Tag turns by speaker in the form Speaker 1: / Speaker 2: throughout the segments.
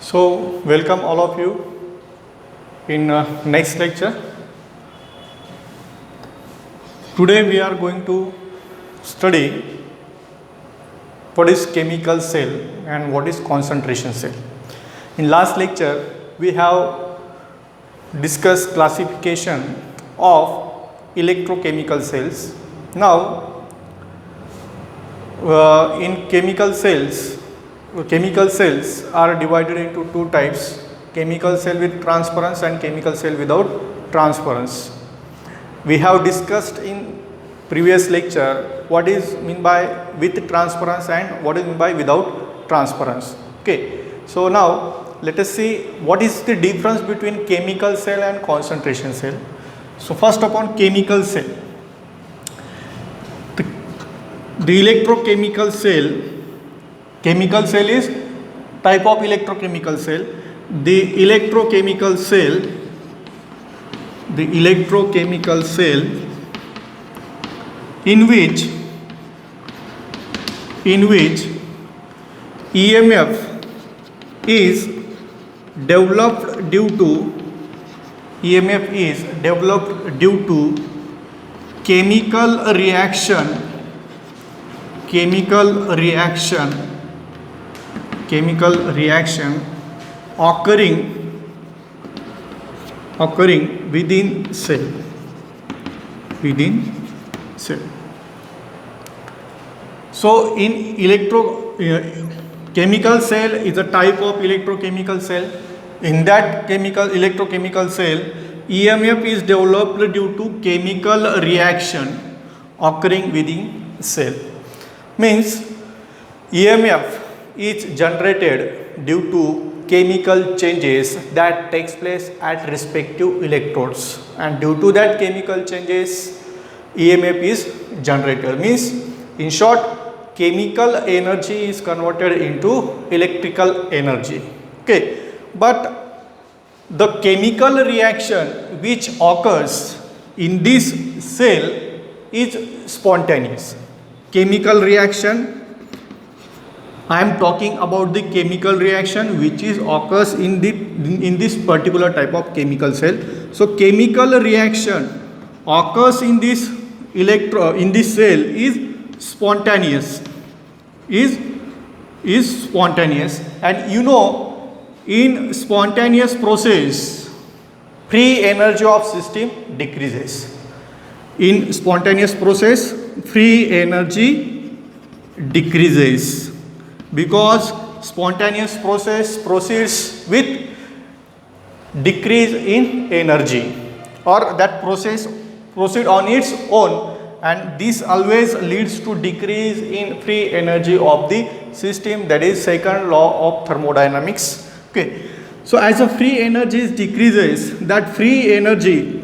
Speaker 1: So, welcome all of you in next lecture. Today we are going to study what is chemical cell and what is concentration cell. In last lecture we have discussed classification of electrochemical cells. Now in chemical cells are divided into two types: chemical cell with transference and chemical cell without transference. We have discussed in previous lecture what is mean by with transference and what is mean by without transference. Okay, so now let us see what is the difference between chemical cell and concentration cell. So first upon chemical cell, the electrochemical cell. Chemical cell is type of electrochemical cell. The electrochemical cell in which EMF is developed due to chemical reaction occurring within cell. So in chemical cell is a type of electrochemical cell. In that electrochemical cell, EMF is developed due to chemical reaction occurring within cell. Means EMF is generated due to chemical changes that takes place at respective electrodes, and due to that chemical changes EMF is generated. Means in short, chemical energy is converted into electrical energy. Okay, but the chemical reaction which occurs in this cell is spontaneous. Chemical reaction, I am talking about the chemical reaction which occurs in this particular type of chemical cell. So chemical reaction occurs in this cell is spontaneous. And you know, in spontaneous process free energy of system decreases. In spontaneous process free energy decreases because spontaneous process proceeds with decrease in energy, or that process proceed on its own, and this always leads to decrease in free energy of the system. That is second law of thermodynamics. Okay, so as the free energy decreases, that free energy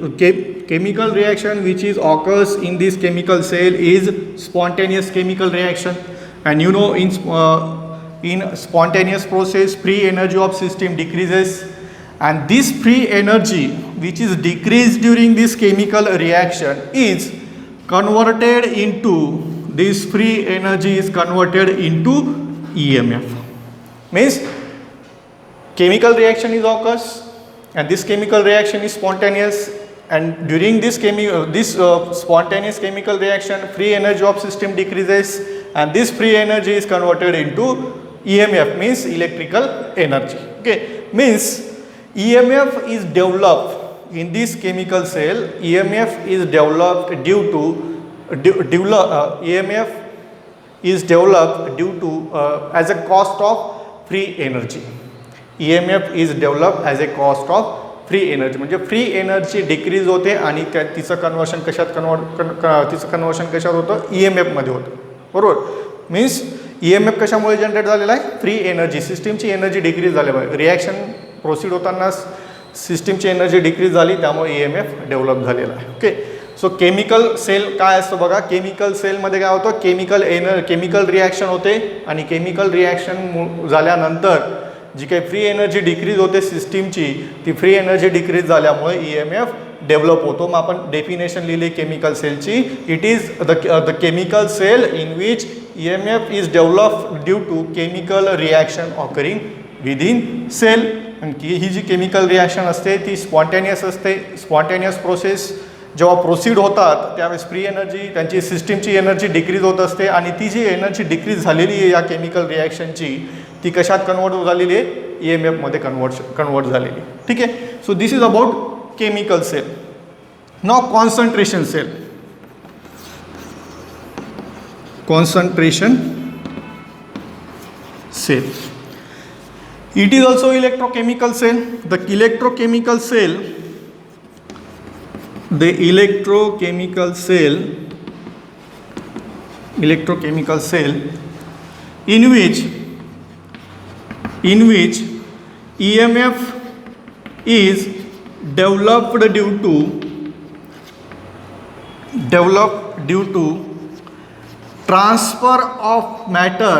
Speaker 1: chemical reaction which occurs in this chemical cell is spontaneous chemical reaction. And you know, in spontaneous process free energy of system decreases, and this free energy which is decreased during this chemical reaction is converted into EMF. Means chemical reaction occurs, and this chemical reaction is spontaneous, and during this spontaneous chemical reaction free energy of system decreases, and this free energy is converted into EMF, means electrical energy. Okay, means EMF is developed in this chemical cell. EMF is developed due to as a cost of free energy. EMF is developed as a cost of free energy. म्हणजे free energy decrease होते आणि तिचं conversion कशात होतं, EMF मध्ये होतं. बरोबर. Means EMF कशामुळे जनरेट झालेला आहे, फ्री एनर्जी. सिस्टीमची एनर्जी डिक्रीज झाल्यामुळे रिॲक्शन प्रोसीड होताना सिस्टीमची एनर्जी डिक्रीज झाली, त्यामुळे EMF डेव्हलप झालेला आहे. ओके, सो केमिकल सेल काय असतं बघा. केमिकल सेलमध्ये काय होतं, केमिकल रिॲक्शन होते, आणि केमिकल रिॲक्शन झाल्यानंतर जी काही फ्री एनर्जी डिक्रीज होते सिस्टीमची, ती फ्री एनर्जी डिक्रीज झाल्यामुळे EMF डेव्हलप होतो. मग आपण डेफिनेशन लिहिली केमिकल सेलची. It is the chemical cell in which EMF is developed due to chemical reaction occurring within cell. आणि ही जी केमिकल रिॲक्शन असते ती स्पॉन्टेनियस असते. स्पॉन्टेनियस प्रोसेस जेव्हा प्रोसीड होतात त्यावेळेस फ्री एनर्जी त्यांची सिस्टीमची एनर्जी डिक्रीज होत असते आणि ती जी एनर्जी डिक्रीज झालेली आहे या केमिकल रिॲक्शनची ती कशात कन्वर्ट झालेली आहे, EMFमध्ये कन्वर्ट झालेली. ठीक आहे. So this is about chemical cell. Now concentration cell. Concentration cell. It is also electrochemical cell. The electrochemical cell in which EMF is developed due to transfer of matter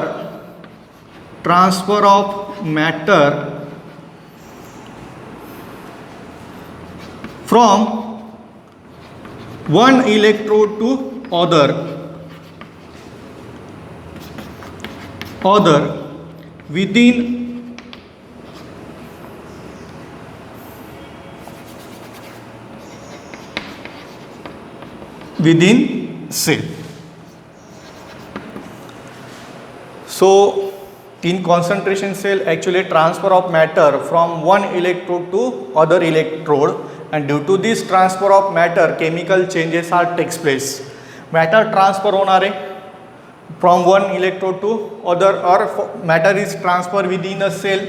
Speaker 1: from one electrode to other within cell. So in concentration cell actually transfer of matter from one electrode to other electrode, and due to this transfer of matter chemical changes are takes place. Matter transfer होणार आहे from one electrode to other, or matter is transferred within a cell,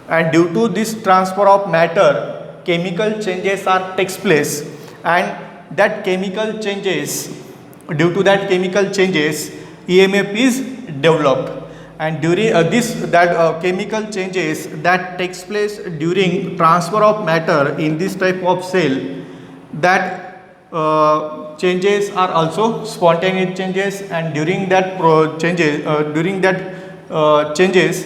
Speaker 1: and due to this transfer of matter chemical changes are takes place, and that chemical changes, due to that chemical changes EMF is developed, and during chemical changes that takes place during transfer of matter in this type of cell, that changes are also spontaneous changes, and during that changes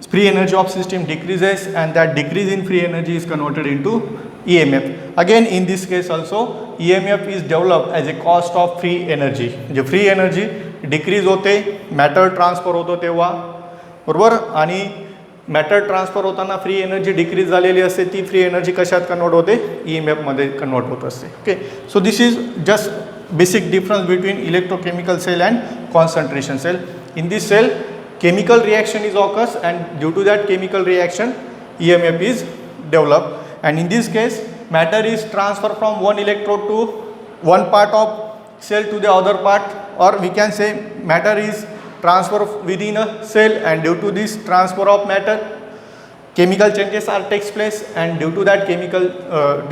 Speaker 1: free energy of system decreases, and that decrease in free energy is converted into EMF. Again in this case also EMF is developed as a cost of free energy. J free energy decrease होते matter transfer होतो तेव्हा, बरोबर. आणि matter transfer होताना free energy decrease झालेली असते, ती free energy कशात कन्वर्ट होते, EMFमध्ये कन्वर्ट होत असते. Okay. So this is just basic difference between electrochemical cell and concentration cell. In this cell chemical reaction is occurs, and due to that chemical reaction EMF is developed, and in this case matter is transferred from one electrode to one part of cell to the other part, or we can say matter is transferred within a cell, and due to this transfer of matter chemical changes are takes place, and due to that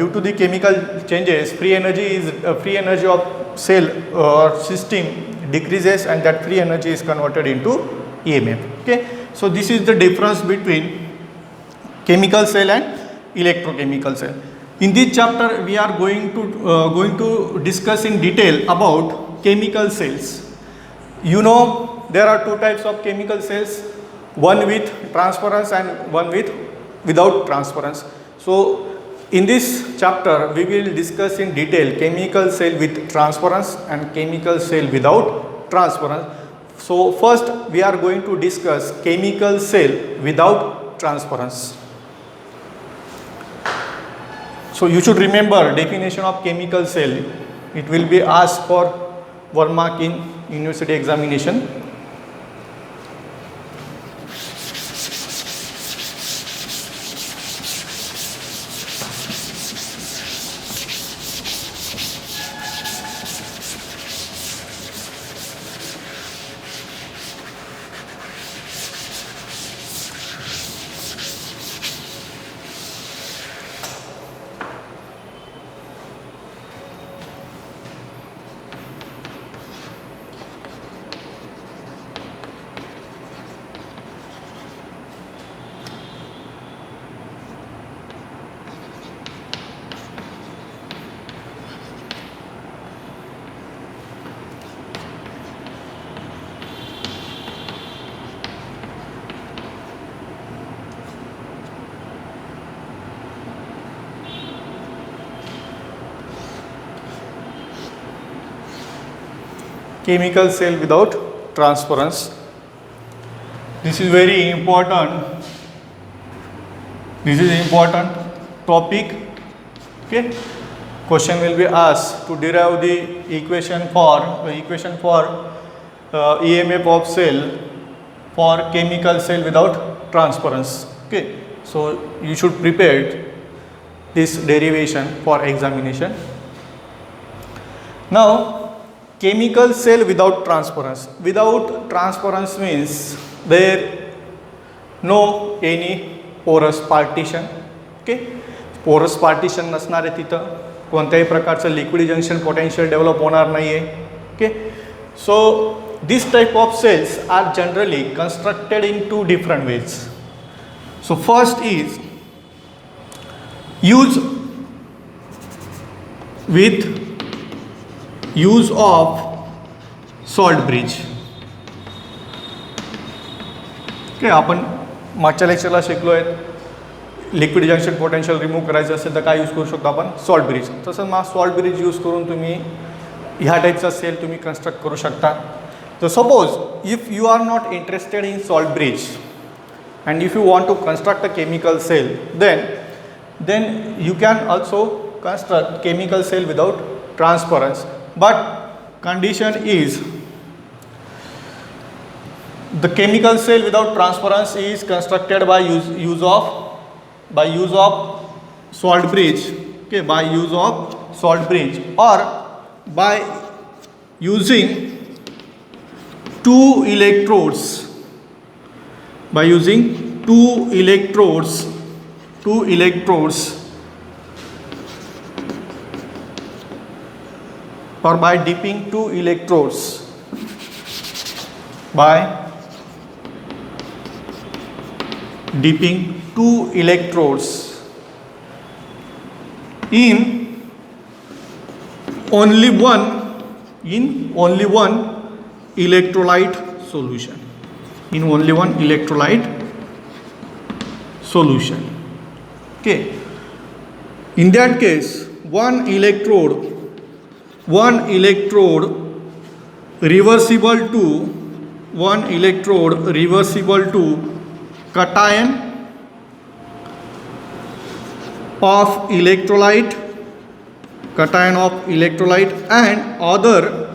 Speaker 1: due to the chemical changes free energy of cell or system decreases, and that free energy is converted into EMF. Okay. So this is the difference between chemical cell and electrochemical cell. In this chapter we are going to discuss in detail about chemical cells. You know there are two types of chemical cells, one with transference and one without transference. So in this chapter we will discuss in detail chemical cell with transference and chemical cell without transference. So first we are going to discuss chemical cell without transference. So you should remember definition of chemical cell. It will be asked for 1 mark in university examination. Chemical cell without transference. This is very important This is important topic. Okay. Question will be asked to derive the equation for EMF of cell for chemical cell without transparency. Okay. So you should prepare this derivation for examination. Now, chemical cell without transparency. Without transparency means there no any porous partition. Okay. Porous partition नसणार आहे तिथं, कोणत्याही प्रकारचं liquid junction potential develop होणार नाही आहे. Okay. So this type of cells are generally constructed in two different ways. So first is use of salt bridge. Okay. आपण मागच्या लेक्चरला शिकलो आहे लिक्विड जंक्शन पोटेन्शियल रिमूव्ह करायचं असेल तर काय यूज करू शकतो आपण, सॉल्ट ब्रिज. तसंच मग सॉल्ट ब्रिज यूज करून तुम्ही ह्या टाईपचा सेल तुम्ही कन्स्ट्रक्ट करू शकता. तर suppose if you are not interested in salt bridge and if you want to construct a chemical cell then you can also construct chemical cell without transparency, but condition is the chemical cell without transparency is constructed by use of salt bridge. Okay, by use of salt bridge or by using two electrodes or by dipping two electrodes in only one electrolyte solution. Okay. In that case, one electrode reversible to cation of electrolyte and other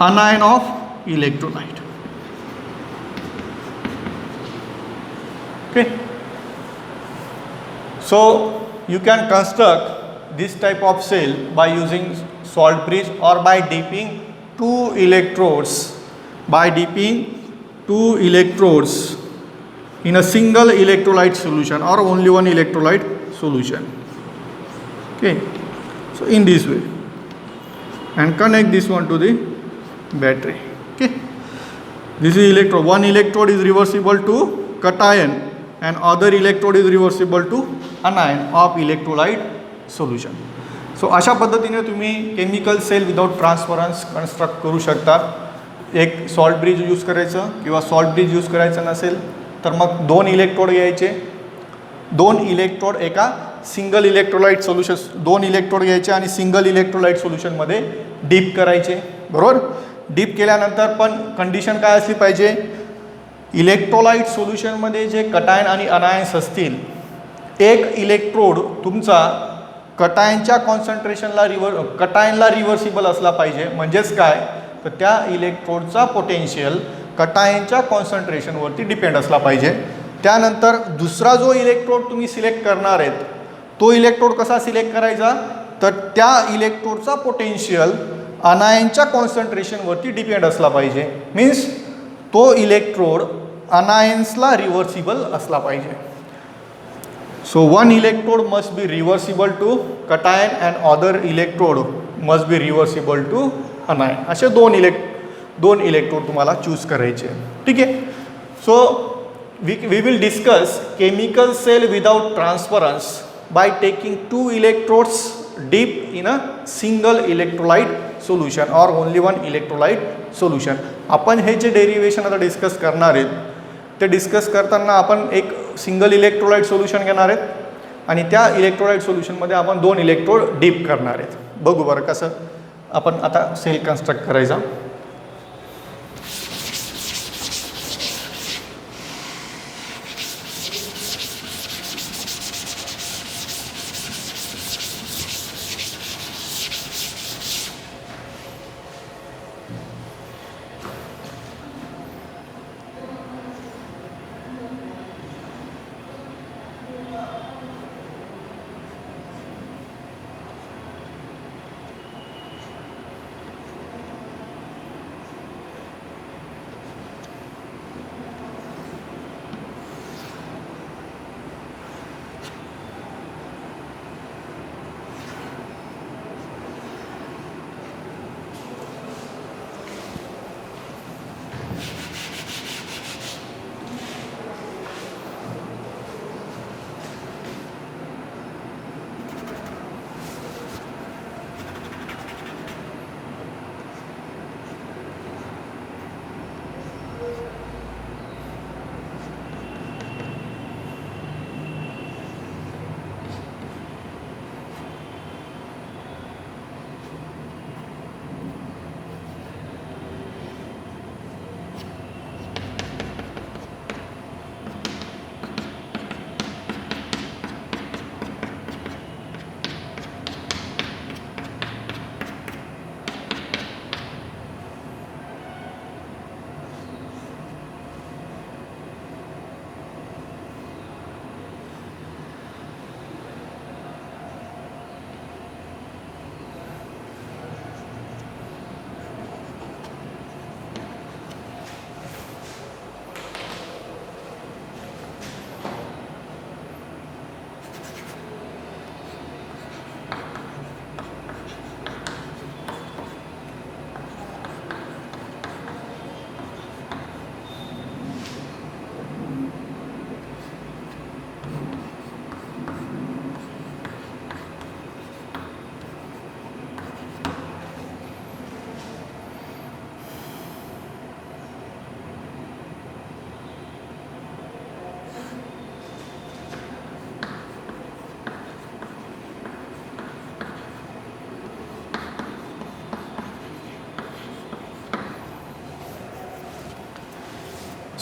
Speaker 1: anion of electrolyte. Okay. So you can construct this type of cell by using salt bridge or by dipping two electrodes in a single electrolyte solution or only one electrolyte solution. Okay. So in this way, and connect this one to the battery. Okay. This is electrode. One electrode is reversible to cation and other electrode is reversible to anion of electrolyte solution. So अशा पद्धतीने तुम्ही chemical cell without ट्रान्सपरन्स construct करू शकता. एक salt bridge use करायचं किंवा salt bridge use करायचं नसेल तर मग दोन इलेक्ट्रोड घ्यायचे, दोन इलेक्ट्रोड एका सिंगल इलेक्ट्रोलाइट सोल्युशन, दोन इलेक्ट्रोड घ्यायचे आणि सिंगल इलेक्ट्रोलाइट सोल्युशनमध्ये डीप करायचे. बरोबर. डीप केल्यानंतर पण कंडिशन काय असली पाहिजे, इलेक्ट्रोलाइट सोल्युशनमध्ये जे कटायन आणि अनायन्स असतील, एक इलेक्ट्रोड तुमचा कटायनच्या कॉन्सन्ट्रेशनला कटायनला रिव्हर्सिबल असला पाहिजे. म्हणजेच काय तर त्या इलेक्ट्रोडचा पोटेन्शियल कटायनच्या कॉन्सन्ट्रेशनवरती डिपेंड असला पाहिजे. त्यानंतर दुसरा जो इलेक्ट्रोड तुम्ही सिलेक्ट करणार आहेत तो इलेक्ट्रोड कसा सिलेक्ट करायचा तर त्या इलेक्ट्रोडचा पोटेन्शियल अनायनच्या कॉन्सन्ट्रेशनवरती डिपेंड असला पाहिजे. मीन्स तो इलेक्ट्रोड अनायन्सला रिव्हर्सिबल असला पाहिजे. So one electrode must be reversible to cation and other electrode must be reversible to anion. असे दोन इलेक्ट्रोड तुम्हाला चूज करायचे. ठीक आहे. सो we will discuss chemical cell without transference by taking two electrodes deep in a single electrolyte solution or only one electrolyte solution. आपण हे जे derivation आता discuss करणार आहेत ते डिस्कस करताना आपण एक सिंगल इलेक्ट्रोलाइट सोल्युशन घेणार आहेत आणि त्या इलेक्ट्रोलाइट सोल्युशनमध्ये आपण दोन इलेक्ट्रोड डीप करणार आहेत. बघू बरं कसं आपण आता सेल कन्स्ट्रक्ट करायचा.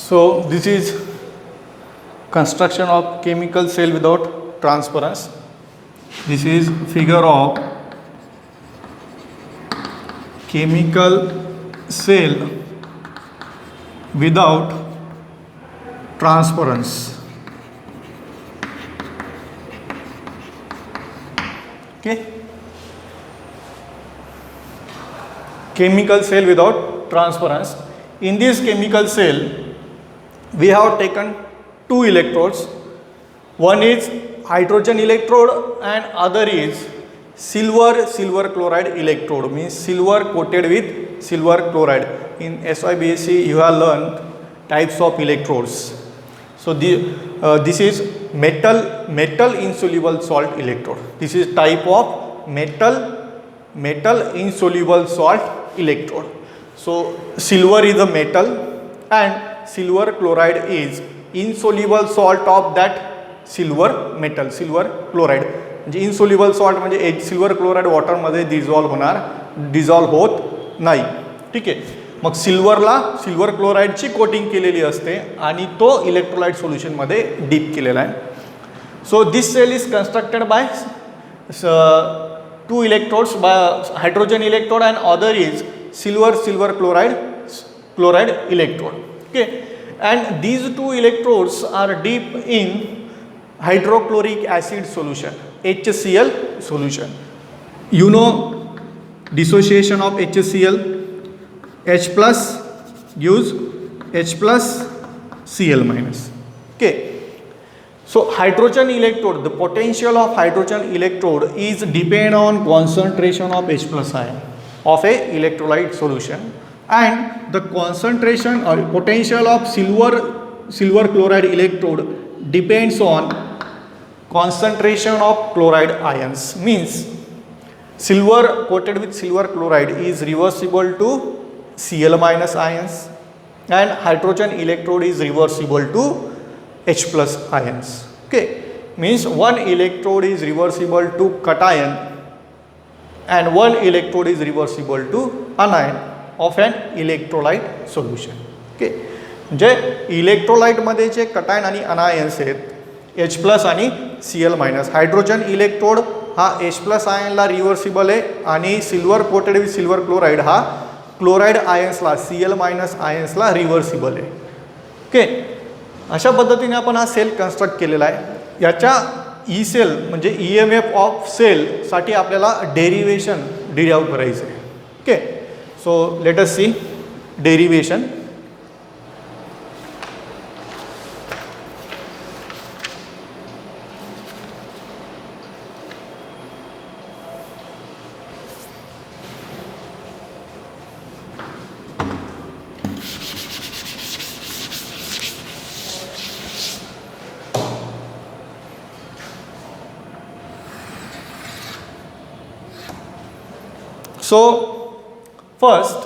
Speaker 1: So this is construction of chemical cell without transference. This is figure of chemical cell without transference. Okay, chemical cell without transference. In this chemical cell we have taken two electrodes. One is hydrogen electrode and other is silver chloride electrode, means silver coated with silver chloride. In SYBSc you have learned types of electrodes. So this is metal insoluble salt electrode. This is type of metal insoluble salt electrode. So silver is a metal and silver chloride is insoluble salt of that silver metal, silver chloride. म्हणजे insoluble salt म्हणजे silver chloride वॉटरमध्ये dissolve होत नाही. ठीक आहे. मग silver क्लोराईडची coating केलेली असते आणि तो इलेक्ट्रोलाइट सोल्युशनमध्ये डीप केलेला आहे. So this cell is constructed by two electrodes, by hydrogen electrode and other is silver chloride electrode. Okay, and these two electrodes are deep in hydrochloric acid solution, HCl solution. You know dissociation of HCl, H plus gives H plus Cl minus. Okay, so hydrogen electrode, the potential of hydrogen electrode is depend on concentration of H plus ion of a electrolyte solution, and the concentration or potential of silver chloride electrode depends on concentration of chloride ions. Means silver coated with silver chloride is reversible to Cl minus ions and hydrogen electrode is reversible to H plus ions. Okay, means one electrode is reversible to cation and one electrode is reversible to anion of an electrolyte solution. Okay, जे इलेक्ट्रोलाइटमध्ये जे cation आणि anions आहेत H plus आणि Cl minus, hydrogen electrode हा H plus आयनला reversible आहे आणि silver coated with silver chloride हा क्लोराईड आयन्सला Cl मायनस आयन्सला रिव्हर्सिबल आहे. ओके, अशा पद्धतीने आपण हा सेल कन्स्ट्रक्ट केलेला आहे. याच्या ई सेल म्हणजे EMF ऑफ सेलसाठी आपल्याला डेरिवेशन डिराईव्ह करायचं आहे. Okay, so let us see derivation. So first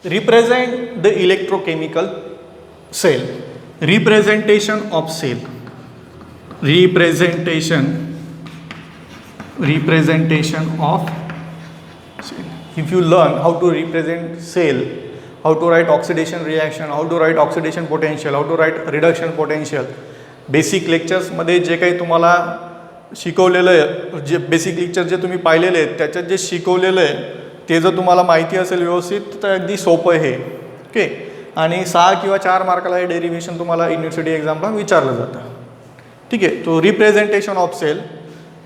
Speaker 1: represent the electrochemical cell. Representation of cell. Representation of cell. If you learn how to represent cell, how to write oxidation reaction, how to write oxidation potential, how to write reduction potential, basic lectures मध्ये जे काही तुम्हाला शिकवलेलं आहे, जे basic lecture जे तुम्ही पाहिलेले आहेत त्याच्यात जे शिकवलेलं आहे ते जर तुम्हाला माहिती असेल व्यवस्थित तर अगदी सोपं आहे. ओके, आणि 6 किंवा 4 मार्काला हे डेरिव्हेशन तुम्हाला युनिव्हर्सिटी एक्झामला विचारलं जातं. ठीक आहे. तो रिप्रेझेंटेशन ऑफ सेल,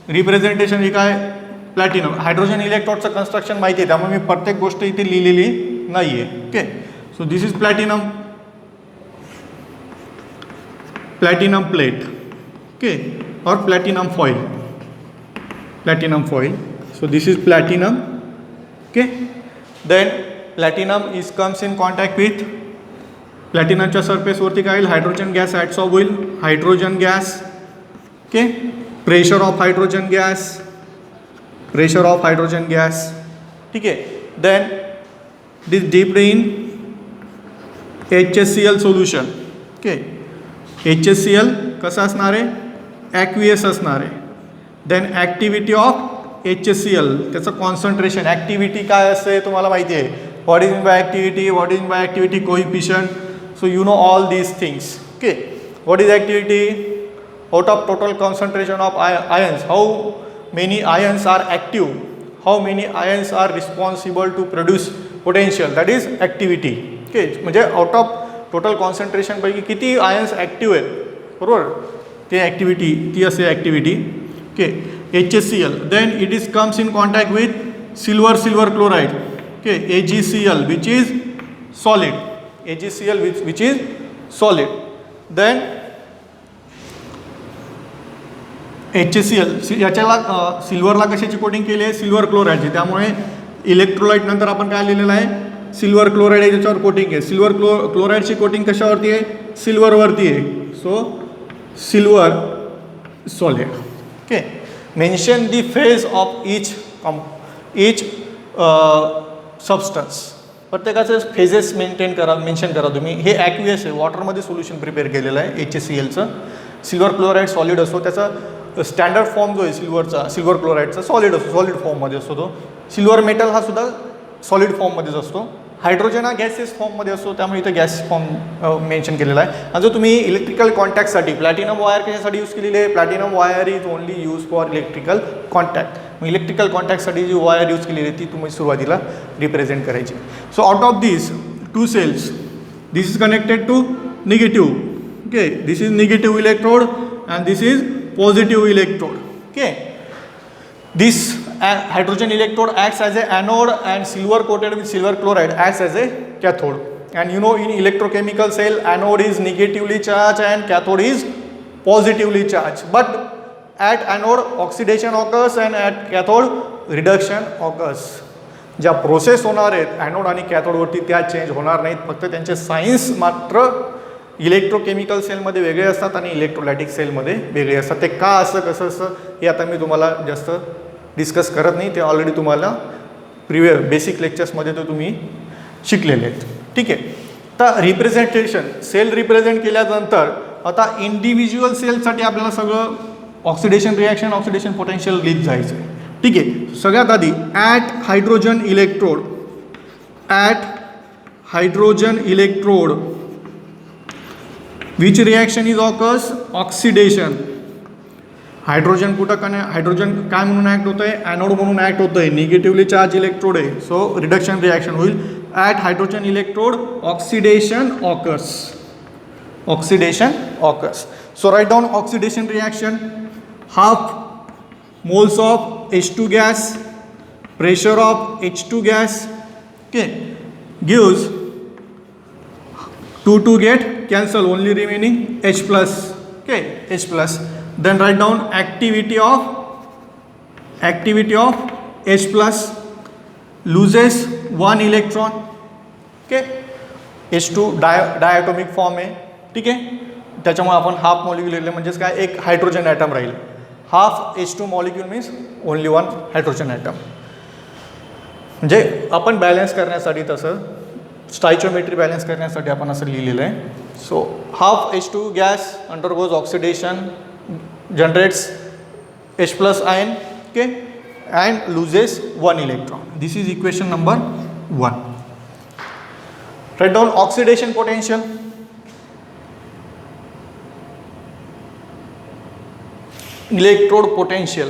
Speaker 1: रिप्रेझेंटेशन ही काय, प्लॅटिनम. हायड्रोजन इलेक्ट्रोडचं कन्स्ट्रक्शन माहिती आहे त्यामुळे मी प्रत्येक गोष्ट इथे लिहिलेली नाही आहे. Okay, so this is platinum plate. Okay, or platinum foil. So this is platinum. Okay, then platinum comes in contact with platinumच्या सरफेस वरती काय होईल, हायड्रोजन गॅस ॲडसॉर्ब होईल, hydrogen gas. Okay, pressure of hydrogen gas. ठीक आहे. Then this dipped in HCl solution. Okay, HCl कसं असणार आहे, ॲक्वियस असणार आहे. देन ॲक्टिव्हिटी ऑफ HCl, त्याचं कॉन्सन्ट्रेशन, ॲक्टिव्हिटी काय असते तुम्हाला माहिती आहे. What is in by activity, what is in by activity coefficient. So you know all these things. Okay, what is activity? Out of total concentration of ions, how many ions are active, how many ions are responsible to produce potential, that is activity. Okay, म्हणजे out of total concentration पैकी किती ions active आहेत, बरोबर, ते activity ती असे activity. Okay, HCl, then it is comes in contact with silver chloride. Okay, AgCl which is solid, AgCl which is solid. Then HCl याच्याला सिल्वरला कशाची coating केली आहे, सिल्वर क्लोराईडची, त्यामुळे इलेक्ट्रोलाइट नंतर आपण काय लिहिलेलं आहे, सिल्वर क्लोराईड आहे त्याच्यावर कोटिंग आहे. सिल्वर क्लोराईडची कोटिंग कशावरती आहे, सिल्वरवरती आहे. So silver solid. Okay, mention the phase of each substance, प्रत्येकाचे फेजेस मेन्शन करा तुम्ही. हे ॲक्वियस आहे, वॉटरमध्ये सोल्युशन प्रिपेअर केलेलं आहे HClचं. सिल्वर क्लोराईड सॉलिड असतो, त्याचा स्टँडर्ड फॉर्म जो आहे सिल्वर क्लोराईडचा सॉलिड असतो, सॉलिड फॉर्ममध्ये असतो तो. सिल्वर मेटल हा सुद्धा सॉलिड फॉर्ममध्येच असतो. हायड्रोजन हा गॅसेस फॉर्ममध्ये असतो, त्यामुळे इथं गॅस फॉर्म मेन्शन केलेला आहे. आणि जो तुम्ही इलेक्ट्रिकल कॉन्टॅक्टसाठी प्लॅटिनम वायर कशासाठी यूज केलेली आहे, platinum wire is only use for electrical contact. मग इलेक्ट्रिकल कॉन्टॅक्टसाठी जी वायर यूज केलेली आहे ती तुम्ही सुरुवातीला रिप्रेझेंट करायची. So out of this 2 cells, this is connected to negative. Okay, this is negative electrode and this is positive electrode. Okay, this hydrogen electrode acts as a anode and silver coated with silver chloride acts as a cathode. And you know, in electrochemical cell, anode is negatively charged and cathode is positively charged, but at anode oxidation occurs and at cathode reduction occurs. ज्या process होणार आहेत anode आणि कॅथोडवरती त्या change होणार नाहीत, फक्त त्यांचे science मात्र इलेक्ट्रोकेमिकल सेलमध्ये वेगळे असतात आणि इलेक्ट्रोलायटिक सेलमध्ये वेगळे असतात. ते का असं कसं असं हे आता मी तुम्हाला जास्त डिस्कस करत नाही, ते ऑलरेडी तुम्हाला बेसिक लेक्चर्समध्ये तो तुम्ही शिकलेले आहेत. ठीक आहे, आता रिप्रेझेंटेशन सेल रिप्रेझेंट केल्यानंतर आता इंडिव्हिज्युअल सेलसाठी आपल्याला सगळं ऑक्सिडेशन रिॲक्शन, ऑक्सिडेशन पोटेन्शियल लिहित जायचं आहे. ठीक आहे, सगळ्यात आधी at hydrogen electrode which reaction is occurs, oxidation. Hydrogen hydrogen काय म्हणून ॲक्ट होतं आहे, ॲनोड म्हणून ॲक्ट होतं आहे, निगेटिव्हली चार्ज इलेक्ट्रोड आहे. सो रिडक्शन रिॲक्शन होईल. At hydrogen electrode oxidation occurs. So write down oxidation reaction. Half moles of H2 gas, pressure of H2 gas, okay, gives 2 get cancel, only remaining H plus. Okay, H plus. Then write down activity of H plus, loses 1 electron. Okay, H2 diatomic form आहे. ठीक आहे, त्याच्यामुळे आपण half molecule लिहिले, म्हणजेच काय, एक hydrogen atom राहील. Half H2 molecule means only 1 hydrogen atom. म्हणजे आपण बॅलन्स करण्यासाठी, तसं स्टायचोमेट्री बॅलन्स करण्यासाठी आपण असं लिहिलेलं आहे. So half H2 gas undergoes oxidation, generates H plus ion, okay, and loses 1 electron. This is equation number 1. Write down oxidation potential. Electrode potential.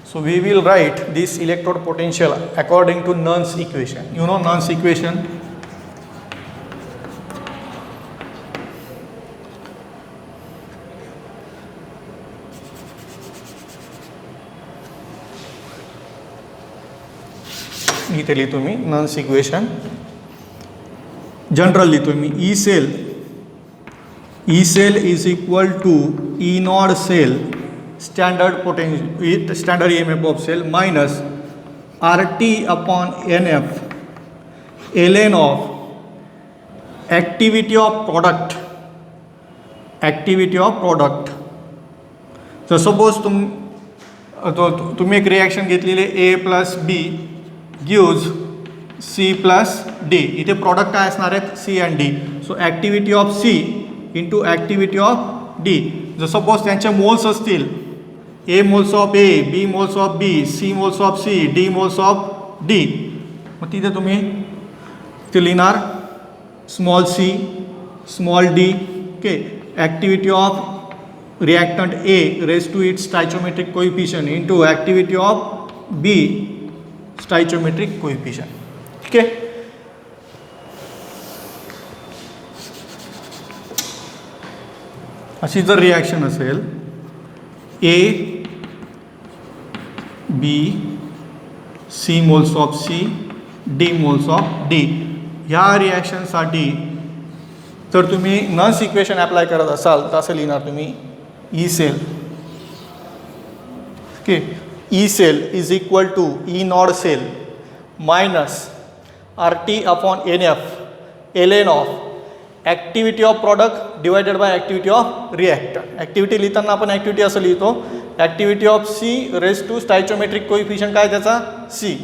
Speaker 1: So we will write this electrode potential according to Nernst equation. You know Nernst equation? इथे लिहितो मी Nernst equation. General लिहितो मी. E cell is equal to E naught cell standard potential, standard EMF of cell, minus RT upon NF ln of activity of product. So suppose तुम्ही एक reaction घेतलेली A plus B gives C plus D. इथे product काय असणार आहेत, C and D. So activity of C into activity of D. जर suppose त्यांचे moles असतील A moles of A, B moles of B, C moles of C, D moles of D. मग तिथे तुम्ही ते लिहिणार small c, small d. Okay, activity of reactant A raise to its stoichiometric coefficient into activity of B stoichiometric coefficient. ठीक आहे. अशी जर reaction असेल A B C moles of C D moles of D ह्या रिॲक्शनसाठी तर तुम्ही Nernst equation apply करत असाल तर असं लिहिणार तुम्ही E cell. Okay, E cell is equal to E nought cell minus RT upon NF ln of activity of product divided by activity of reactor. Activity लिहिताना आपण ॲक्टिव्हिटी असं लिहितो activity of C raise to stoichiometric coefficient काय त्याचा C,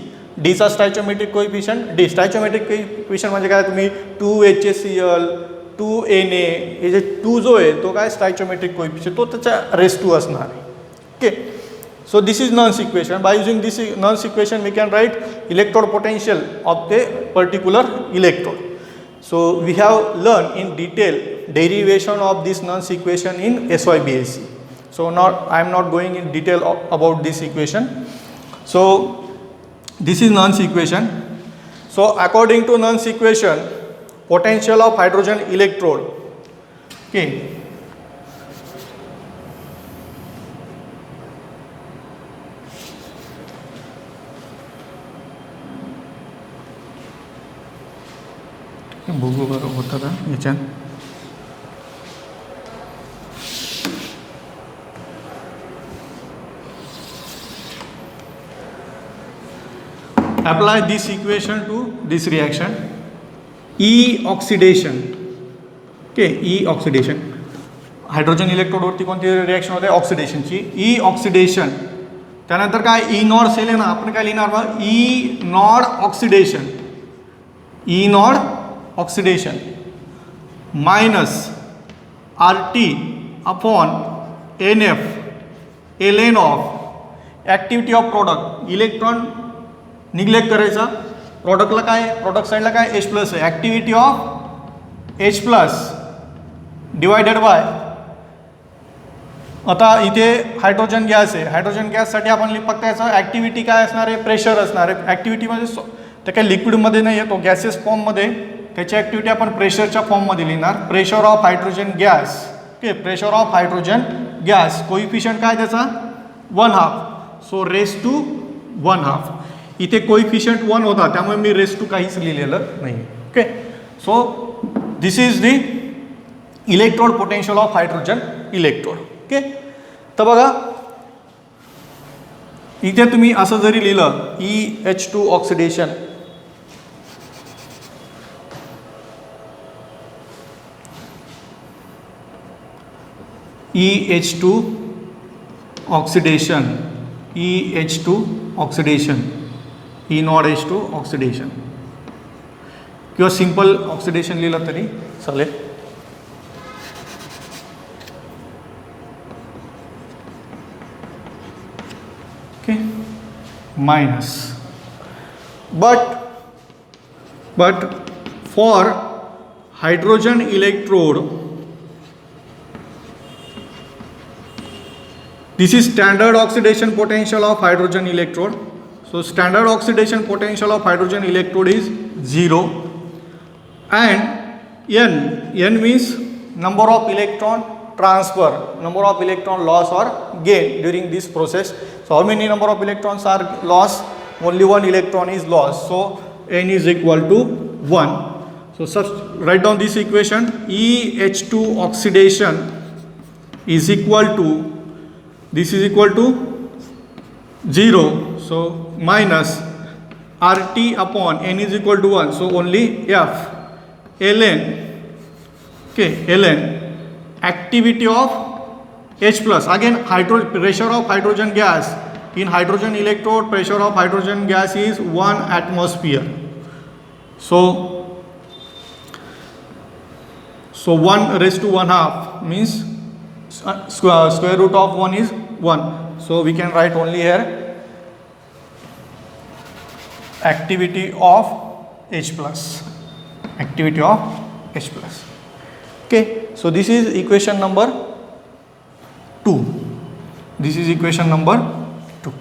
Speaker 1: डीचा stoichiometric coefficient D. Stoichiometric coefficient म्हणजे काय, तुम्ही 2HCl 2Na हे जे 2 जो आहे तो काय स्टायचोमेट्रिक कोइफिशियंट तो त्याच्या रेज टू असणार आहे. Okay, so this is Nernst equation. By using this Nernst equation we can write electrode potential of the particular electrode. So we have learned in detail derivation of this Nernst equation in SYBAC. So I am not going in detail about this equation. So this is Nernst equation. So according to Nernst equation, potential of hydrogen electrode, okay, बघू बरं होतं का याच्यात. apply this equation to this reaction. E oxidation. Okay, E oxidation hydrogen इलेक्ट्रोडवरती कोणती reaction होते, ऑक्सिडेशनची. E oxidation त्यानंतर काय ई नॉड सेल आहे ना, आपण काय लिहिणार बघ E nought oxidation, E nought oxidation minus RT upon NF ln of activity of product. Electron neglect करायचा, प्रॉडक्टला काय, प्रॉडक्ट साईडला काय H प्लस आहे, activity of H plus divided by. आता इथे हायड्रोजन गॅस आहे, हायड्रोजन गॅससाठी आपण फक्त याचं ॲक्टिव्हिटी काय असणार आहे, प्रेशर असणार आहे. ॲक्टिव्हिटीमध्ये ते काही लिक्विडमध्ये नाही आहे, तो गॅसेस फॉर्ममध्ये, त्याची ॲक्टिव्हिटी आपण प्रेशरच्या फॉर्ममध्ये लिहिणार. Pressure of hydrogen gas. Okay, pressure of hydrogen gas coefficient काय त्याचा 1/2. सो रेस टू 1/2. इथे कोइफिशियंट 1 होता त्यामुळे मी रेस टू काहीच लिहिलेलं नाही. Okay, so this is the electrode potential of hydrogen electrode. Okay, तर बघा इथे तुम्ही असं जरी लिहिलं EH2 oxidation, EH2 oxidation, EH2 oxidation, E not H2 oxidation किंवा सिंपल ऑक्सिडेशन लिहिलं तरी चालेल. Okay, minus but for hydrogen electrode this is standard oxidation potential of hydrogen electrode. So standard oxidation potential of hydrogen electrode is 0 and n means number of electron transfer, number of electron loss or gain during this process. So how many number of electrons are lost? Only one electron is lost. So n is equal to 1. So write down this equation. EH2 oxidation is equal to, this is equal to 0. So minus RT upon n is equal to 1. So only F ln, okay, ln activity of H plus. Again pressure of hydrogen gas. In hydrogen electrode, pressure of hydrogen gas is 1 atmosphere. So 1 raised to 1/2 means square root of 1 is 1. So we can write only here activity of H plus. Activity of H plus. Okay, so this is equation number 2. This is equation number 2.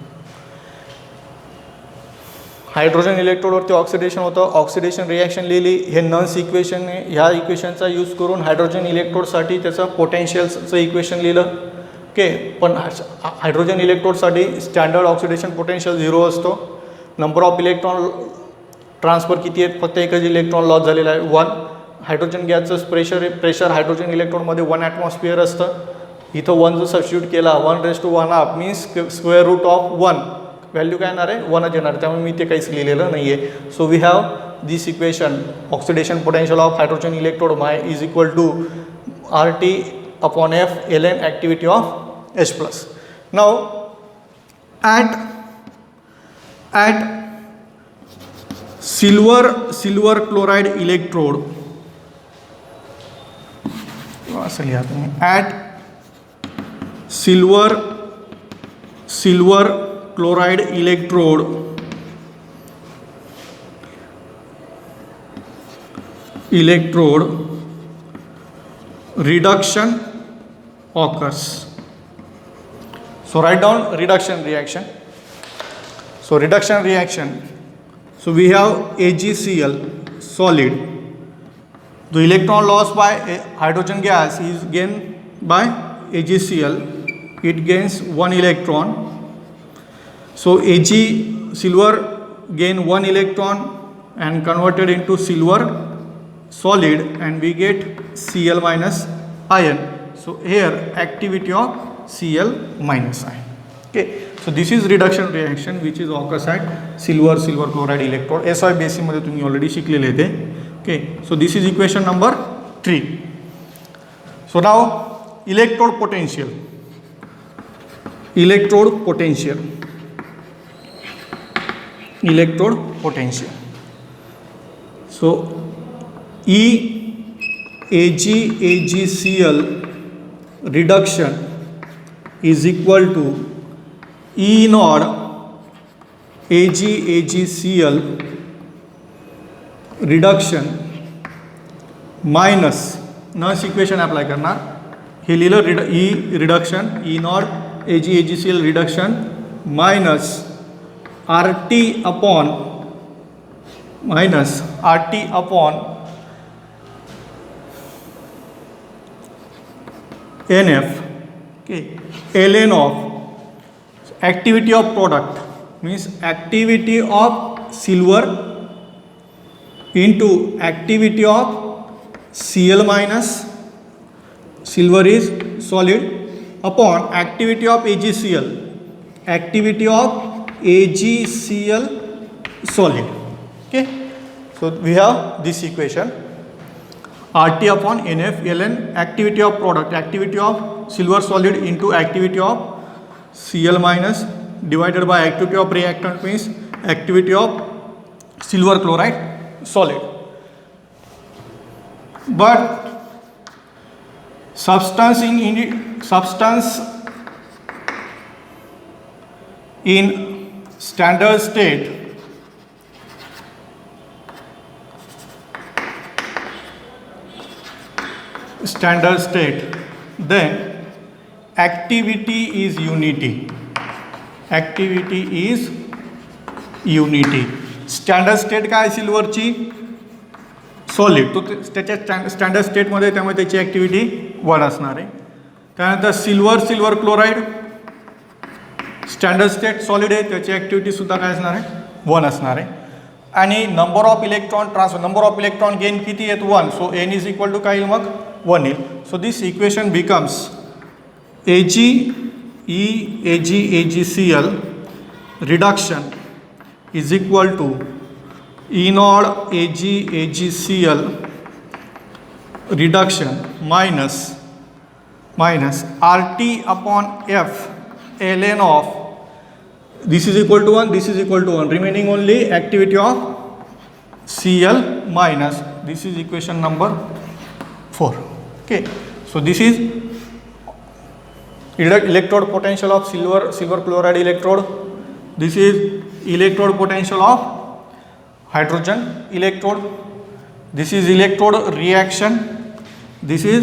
Speaker 1: Hydrogen इलेक्ट्रोडवरती oxidation होतं, oxidation reaction लिहिली. हे nuns equation आहे. ह्या इक्वेशनचा use करून hydrogen इलेक्ट्रोडसाठी त्याचं पोटेन्शियलचं equation लिहिलं. Okay, पण हायड्रोजन इलेक्ट्रोडसाठी स्टँडर्ड ऑक्सिडेशन पोटेन्शियल 0 असतो. नंबर ऑफ इलेक्ट्रॉन ट्रान्सफर किती आहेत? फक्त एकच इलेक्ट्रॉन लॉस झालेला आहे 1. हायड्रोजन गॅसचं प्रेशर हायड्रोजन इलेक्ट्रॉनमध्ये 1 ॲटमॉस्फिअर असतं. इथं 1 जर सबस्टिट्यूट केला 1⁻1/2 means square root of 1 value काय येणार आहे? 1च येणार. त्यामुळे मी ते काहीच लिहिलेलं नाही आहे. So we have this equation oxidation potential of hydrogen electrode my is equal to RT upon F ln activity of H plus. Now at silver chloride electrode, at silver chloride electrode reduction occurs. So write down reduction reaction. So reduction reaction. So we have AgCl solid. The electron loss by hydrogen gas is gained by AgCl. It gains 1 electron. So Ag silver gain 1 electron and converted into silver solid, and we get Cl minus ion. So here activity of Cl minus ion. Okay, so this is reduction reaction which is occurs at silver chloride electrode. SI basic मध्ये तुम्ही already शिकलेले ते. Okay, so this is equation number 3. So now electrode potential. So AgCl reduction is equal to E naught AgCl reduction minus नस equation apply करणार. हे लिहिलं E reduction E naught AgCl reduction minus RT upon NF. Okay, ln of activity of product means activity of silver into activity of Cl minus, silver is solid, upon activity of AgCl solid. Okay, so we have this equation RT upon NF ln activity of product, activity of silver solid into activity of Cl minus divided by activity of reactant means activity of silver chloride solid. But substance in standard state then activity is unity. Standard state काय सिल्वरची? Solid. तो त्याच्या standard स्टेटमध्ये त्यामुळे त्याची activity 1 असणार आहे. त्यानंतर silver chloride standard state solid आहे, त्याची ॲक्टिव्हिटीसुद्धा काय असणार आहे? 1 असणार आहे. आणि नंबर ऑफ इलेक्ट्रॉन गेन किती आहेत? 1. सो एन इज इक्वल टू काय येईल मग? 1 येईल. So this equation becomes AgCl reduction is equal to E naught AgCl reduction minus RT upon F ln of, this is equal to 1, this is equal to 1, remaining only activity of Cl minus, this is equation number 4. Okay, so this is electrode potential of silver chloride electrode. This is electrode potential of hydrogen electrode. This is electrode reaction. This is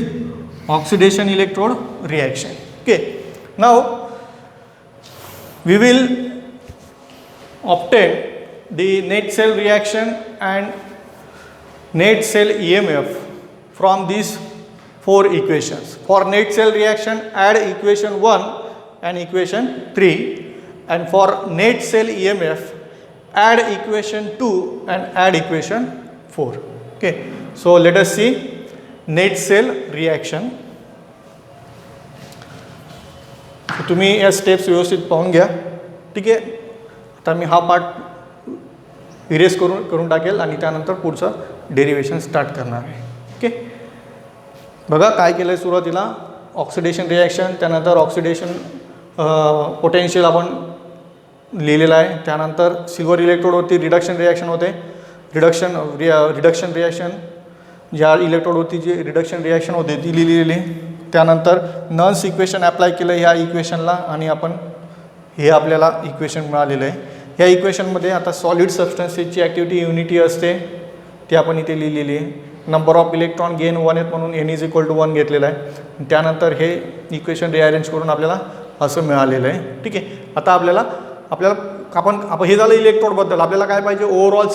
Speaker 1: oxidation electrode reaction. Okay. Now we will obtain the net cell reaction and net cell EMF from these 4 equations. For net cell reaction, add equation 1 and equation 3, and for net cell EMF, add equation 2 and add equation 4. Okay. So let us see net cell reaction. So तुम्ही या steps व्यवस्थित पाहून घ्या. ठीक आहे. आता मी हा part erase करून टाकेल आणि त्यानंतर पुढचं डेरिवेशन स्टार्ट करणार आहे. ओके. बघा काय केलं आहे सुरुवातीला ऑक्सिडेशन रिॲक्शन, त्यानंतर ऑक्सिडेशन पोटेन्शियल आपण लिहिलेलं आहे. त्यानंतर सिल्वर इलेक्ट्रोडवरती रिडक्शन रिॲक्शन होते. रिडक्शन रिॲक्शन ज्या इलेक्ट्रोडवरती जी रिडक्शन रिॲक्शन होते ती लिहिलेली. त्यानंतर नर्स इक्वेशन अप्लाय केलं ह्या इक्वेशनला आणि आपण हे आपल्याला इक्वेशन मिळालेलं आहे. ह्या इक्वेशनमध्ये आता सॉलिड सबस्टन्सेसची ॲक्टिव्हिटी युनिटी असते ती आपण इथे लिहिलेली आहे. नंबर ऑफ इलेक्ट्रॉन गेन 1 आहेत म्हणून n = 1 घेतलेलं आहे. त्यानंतर हे इक्वेशन रिअरेंज करून आपल्याला असं मिळालेलं आहे. ठीक आहे. आता आपल्याला आपण हे झालं इलेक्ट्रोडबद्दल. आपल्याला काय पाहिजे ओव्हरऑल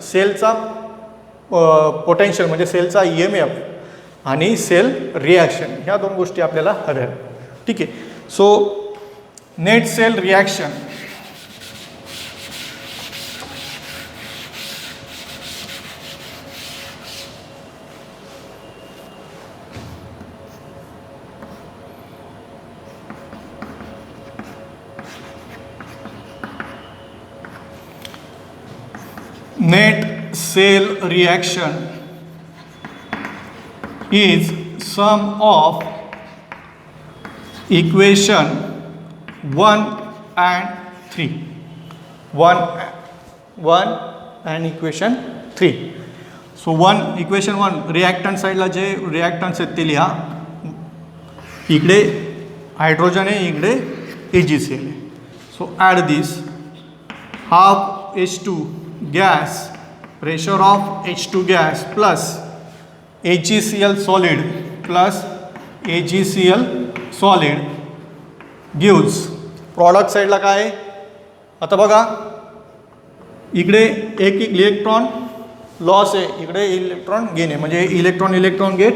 Speaker 1: सेलचा पोटेन्शियल म्हणजे सेलचा EMF आणि सेल रिॲक्शन ह्या 2 गोष्टी आपल्याला हव्या आहेत. ठीक आहे. So net cell reaction net cell reaction is sum of equation 1 and 3. 1 and equation 3. So equation 1 reactant साइडला जे reactants आहेत ते लिहा. इकडे हायड्रोजन आहे, इकडे AgCl आहे. So add this half H2 gas, pressure of H2 gas plus AgCl solid plus AgCl solid gives product साइडला काय आहे. आता बघा इकडे एक इलेक्ट्रॉन लॉस आहे, इकडे इलेक्ट्रॉन गेन आहे, म्हणजे इलेक्ट्रॉन गेट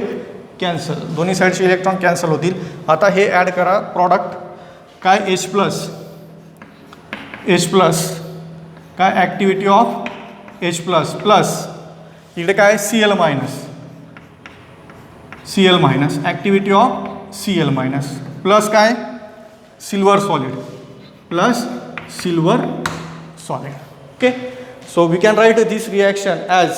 Speaker 1: कॅन्सल, दोन्ही साईडचे इलेक्ट्रॉन कॅन्सल होतील. आता हे ॲड करा प्रॉडक्ट काय H प्लस काय ॲक्टिव्हिटी ऑफ H प्लस इकडे काय Cl minus activity of Cl minus plus काय silver solid. Okay. So we can write this reaction as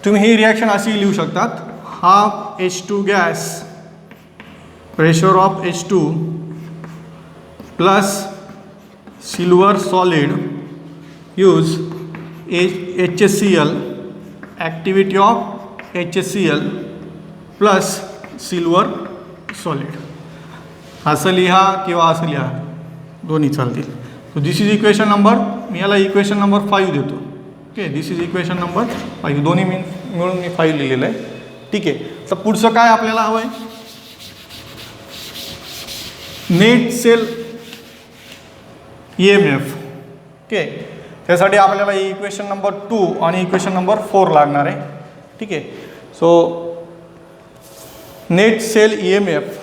Speaker 1: तुम्ही ही रिॲक्शन अशी लिहू शकतात. Half H2 gas, pressure of H2 plus silver solid use HCl, activity of HCl plus silver solid. असं लिहा किंवा असं लिहा, दोन्ही चालतील. So this is equation number, मी याला इक्वेशन नंबर 5 देतो. Okay. This is equation number 5. दोन्ही मिळून मी 5 लिहिलेलं आहे. ठीक आहे. तर पुढचं काय आपल्याला हवं आहे नेट सेल EMF. ओके. त्यासाठी आपल्याला इक्वेशन नंबर 2 आणि इक्वेशन नंबर 4 लागणार आहे. ठीक आहे. So net cell EMF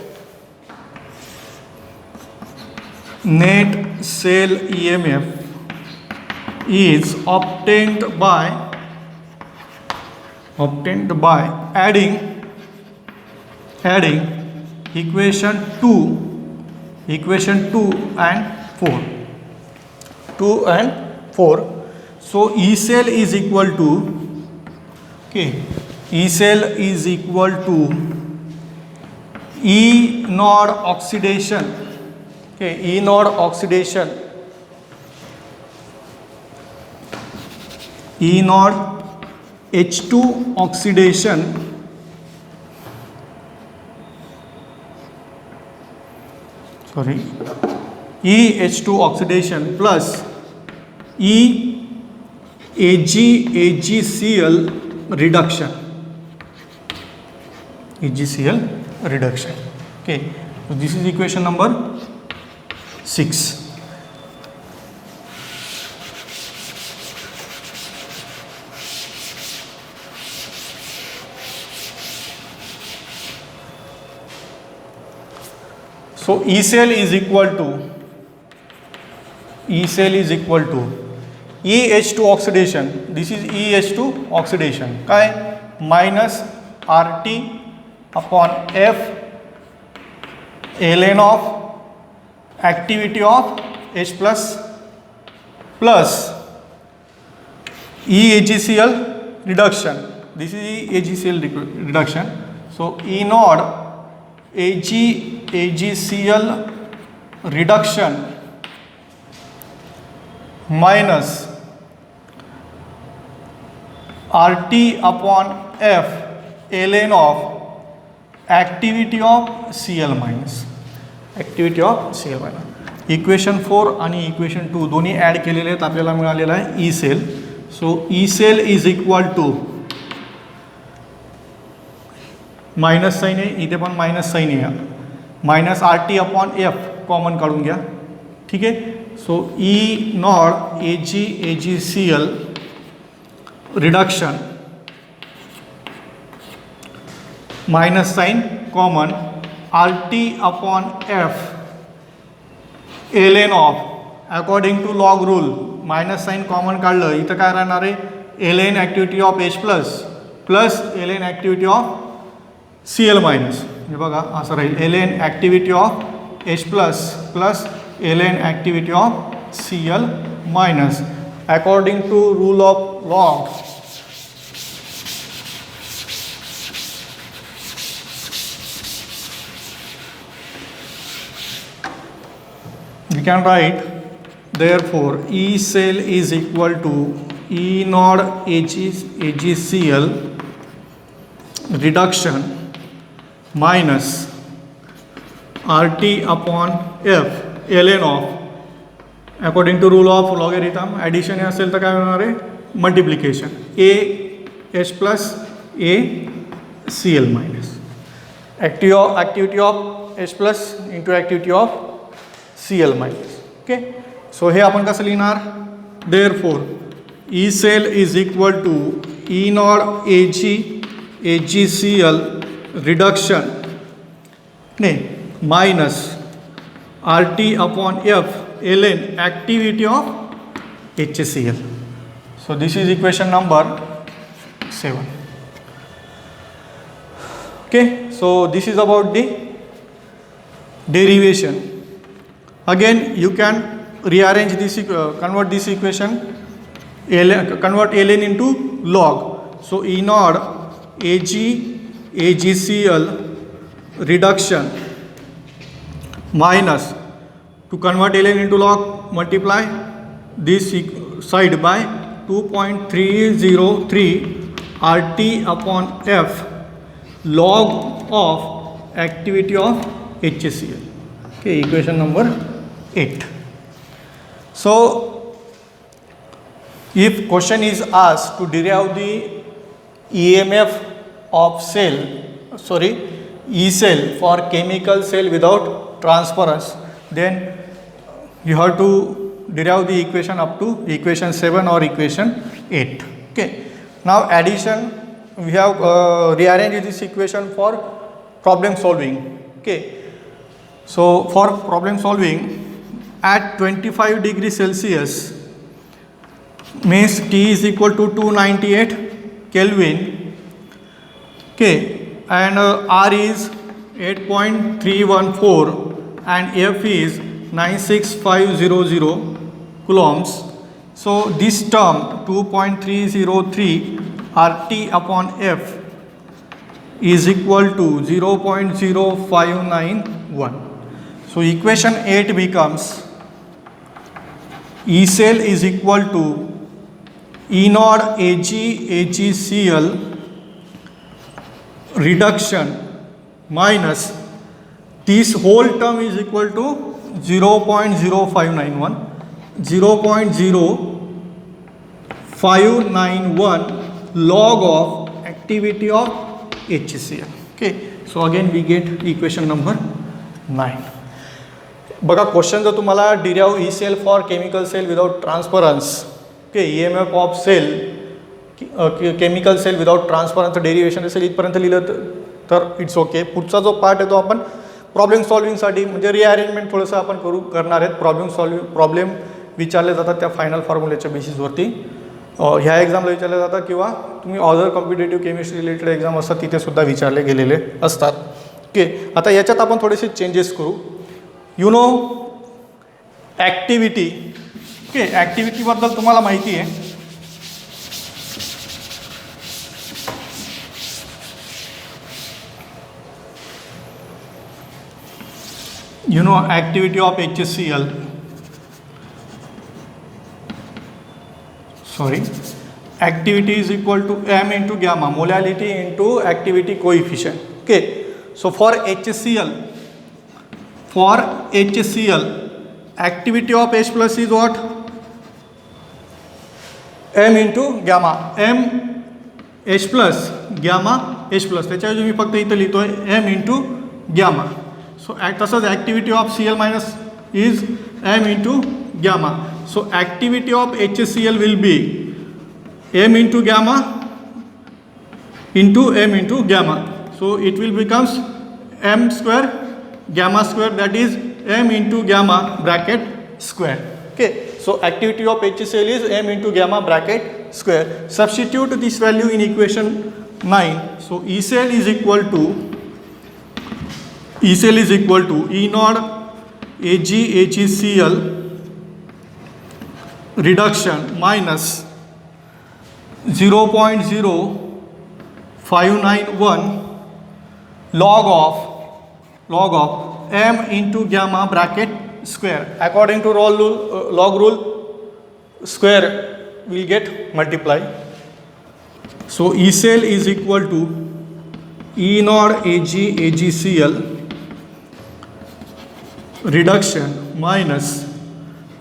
Speaker 1: is obtained by adding equation 2 and 4. 2 and 4. So E cell is equal to E node oxidation E naught H2 oxidation EH2 oxidation plus E AgCl reduction. AgCl reduction. Okay, so this is equation number 6. So E cell is equal to EH2 oxidation. This is EH2 oxidation. काय minus RT upon F ln of activity of H plus EAgCl reduction. This is EAgCl reduction. So E naught AgCl reduction minus RT upon F ln of activity of Cl minus. Equation 4 आणि equation 2 दोन्ही add केलेले आहेत. आपल्याला मिळालेला आहे E cell. So E cell is equal to minus sign आहे, इथे पण मायनस साईन आहे, minus RT upon F common काढून घ्या. ठीक आहे. So E nought AgCl reduction minus sign common RT upon F ln of according to log rule. Minus sign common काढलं, इथं काय राहणार आहे ln activity of H plus ln activity of Cl minus. हे बघा असं राहील ln activity of H plus ln activity of Cl minus according to rule of log. We can write therefore E cell is equal to E naught AgCl reduction minus RT upon F ln of according to rule of logarithm. addition असेल तर काय होणार आहे multiplication AH plus ACl minus activity of H plus into activity of Cl minus. Okay. So हे आपण कसं लिहिणार therefore E cell is equal to E naught AgCl reduction minus RT upon F ln activity of HCl. So this is equation number 7. Okay, so this is about the derivation. Again you can rearrange this, convert this equation, convert ln into log. So E naught AgCl reduction minus, to convert ln into log, multiply this side by 2.303 RT upon F log of activity of HCl. Okay, equation number 8. So if question is asked to derive the EMF of E cell for chemical cell without transference, then you have to derive the equation up to equation 7 or equation 8. Okay. Now addition, we have rearranged this equation for problem solving. Okay. So for problem solving at 25 degrees Celsius means T is equal to 298 Kelvin. Okay, and R is 8.314 and F is 96500 coulombs. So this term 2.303 RT upon F is equal to 0.0591. So equation 8 becomes E cell is equal to E naught AgCl reduction minus this whole term is equal to 0.0591 log of activity of HCl. Okay, so again we get equation number 9. बघा question जर तुम्हाला derive E cell for chemical cell without transference, okay, EMF of cell chemical cell without ट्रान्सफरन्सचं derivation असेल इथपर्यंत लिहिलं तर it's okay. पुढचा जो पार्ट आहे तो आपण प्रॉब्लेम सॉल्विंगसाठी म्हणजे रिअरेंजमेंट थोडंसं आपण करणार आहेत. प्रॉब्लेम विचारले जातात त्या फायनल फॉर्म्युलेच्या बेसिसवरती. ह्या एक्झामला विचारले जातात किंवा तुम्ही other competitive chemistry related exam असतात तिथे सुद्धा विचारले गेलेले असतात. ओके, आता याच्यात आपण थोडेसे चेंजेस करू. यू नो ॲक्टिव्हिटी, ओके, ॲक्टिव्हिटीबद्दल तुम्हाला माहिती आहे. You know activity of HCl, activity is equal to m into gamma, molality into activity coefficient. Okay, so for HCl activity of H plus is what? m into gamma, m H plus gamma H plus, त्याच्याऐवजी मी फक्त इथं लिहितोय m into gamma. So तसंच activity of Cl minus is m into gamma. So activity of HCl will be m into gamma into m into gamma. So it will becomes m square gamma square, that is m into gamma bracket square. Okay, so activity of HCl is m into gamma bracket square. Substitute this value in equation 9. So E cell is equal to E naught AgCl reduction minus 0.0591 log of m into gamma bracket square. According to log rule, square will get multiply. So E cell is equal to E naught AgCl reduction minus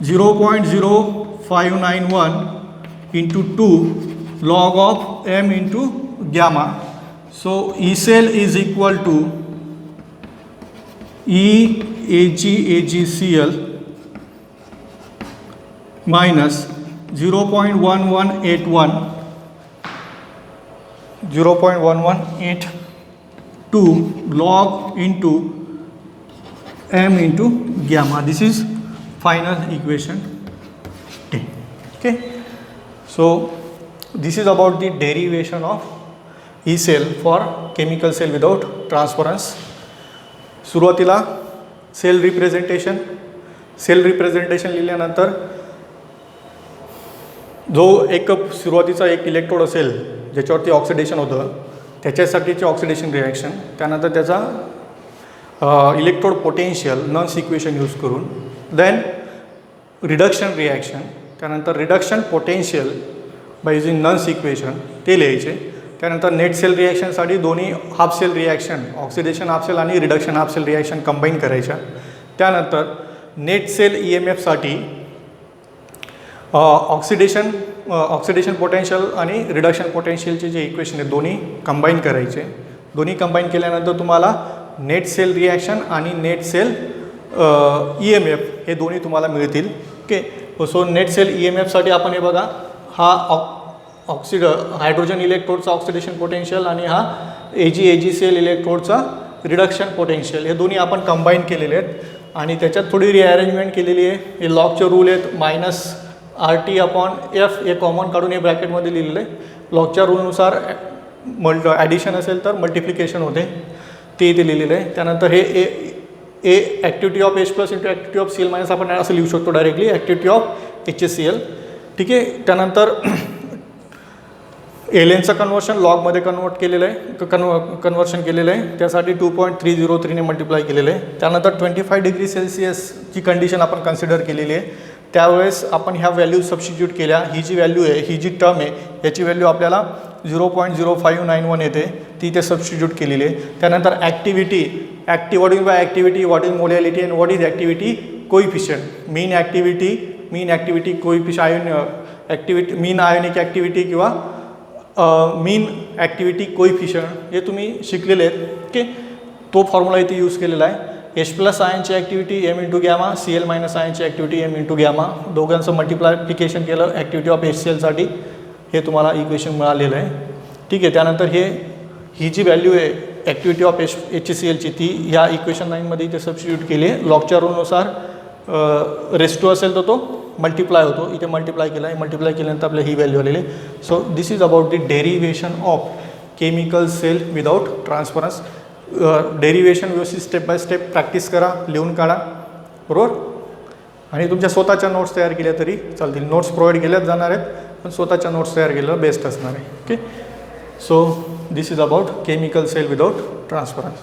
Speaker 1: 0.0591 into 2 log of m into gamma. So E cell is equal to AgCl minus 0.1182 log into m into gamma. This is final equation 10. Okay, so this is about the derivation of E cell for chemical cell without transference. सुरुवातीला cell representation लिहिल्यानंतर जो एक सुरुवातीचा एक electrode असेल ज्याच्यावरती oxidation होतं त्याच्यासाठीचे oxidation reaction, त्यानंतर त्याचा इलेक्ट्रोड पोटेन्शियल नन्स इक्वेशन यूज करून, देन रिडक्शन रिॲक्शन, त्यानंतर रिडक्शन पोटेन्शियल बाय युजिंग नन्स इक्वेशन ते लिहायचे. त्यानंतर नेट सेल रिॲक्शनसाठी दोन्ही half cell reaction, oxidation half cell आणि reduction half cell reaction combine करायच्या. त्यानंतर नेट सेल EMFसाठी ऑक्सिडेशन पोटेन्शियल आणि रिडक्शन पोटेन्शियलचे जे इक्वेशन आहेत दोन्ही कंबाईन करायचे. दोन्ही कंबाईन केल्यानंतर तुम्हाला नेट सेल रिॲक्शन आणि नेट सेल EMF हे दोन्ही तुम्हाला मिळतील. ओके, सो नेट सेल EMFसाठी आपण हे बघा, हा हायड्रोजन इलेक्ट्रोडचा ऑक्सिडेशन पोटेन्शियल आणि हा AgCl इलेक्ट्रोडचा रिडक्शन पोटेन्शियल हे दोन्ही आपण कंबाईन केलेले आहेत आणि त्याच्यात थोडी रिअरेंजमेंट केलेली आहे. हे लॉगचे रूल आहेत, -RT/F हे कॉमन काढून हे ब्रॅकेटमध्ये लिहिलेलं आहे. लॉगच्या रूलनुसार ॲडिशन असेल तर मल्टिप्लिकेशन होते, ते इथे लिहिलेलं आहे. त्यानंतर हे activity of H plus into activity of Cl minus आपण असं लिहू शकतो डायरेक्टली, ॲक्टिव्हिटी ऑफ HCl. ठीक आहे, त्यानंतर एलेनचं कन्वर्शन लॉगमध्ये कन्वर्शन केलेलं आहे, त्यासाठी 2.303 ने मल्टिप्लाय केलेलं आहे. त्यानंतर 25 डिग्री सेल्सिअसची कंडिशन आपण कन्सिडर केलेली आहे. त्यावेळेस आपण ह्या व्हॅल्यू सबस्टिट्यूट केल्या. ही जी व्हॅल्यू आहे, ही जी टर्म आहे, याची व्हॅल्यू आपल्याला 0.0591 येते, ती इथे सबस्टिट्यूट केलेली आहे. त्यानंतर activity, what is by activity, what is molality and what is activity coefficient. Mean activity coefficient, mean ionic activity किंवा मीन ॲक्टिव्हिटी कोइफिशियंट हे तुम्ही शिकलेले आहेत. ओके, तो फॉर्म्युला इथे यूज केलेला आहे. H+ आयनची ॲक्टिव्हिटी M × गॅमा, Cl- आयनची ॲक्टिव्हिटी M × गॅमा, दोघांचं मल्टिप्लायप्लिकेशन केलं ॲक्टिव्हिटी ऑफ HCl साठी, हे तुम्हाला इक्वेशन मिळालेलं आहे. ठीक आहे. त्यानंतर ही जी व्हॅल्यू आहे ॲक्टिव्हिटी ऑफ HClची, ती ह्या इक्वेशन 9मध्ये इथे सबस्टिट्यूट केली आहे. लॉगच्या रूलनुसार रेस्टू असेल तर तो मल्टिप्लाय होतो, इथे मल्टिप्लाय केला आहे. मल्टिप्लाय केल्यानंतर आपल्याला ही व्हॅल्यू आलेली आहे. So this is about the derivation of chemical cell without transference. Derivation व्यवस्थित स्टेप बाय स्टेप प्रॅक्टिस करा, लिहून काढा, बरोबर. आणि तुमच्या स्वतःच्या नोट्स तयार केल्या तरी चालतील. नोट्स प्रोव्हाइड केल्याच जाणार आहेत, पण स्वतःच्या नोट्स तयार केलेलं बेस्ट असणार आहे. Okay, so this is about chemical cell without transference.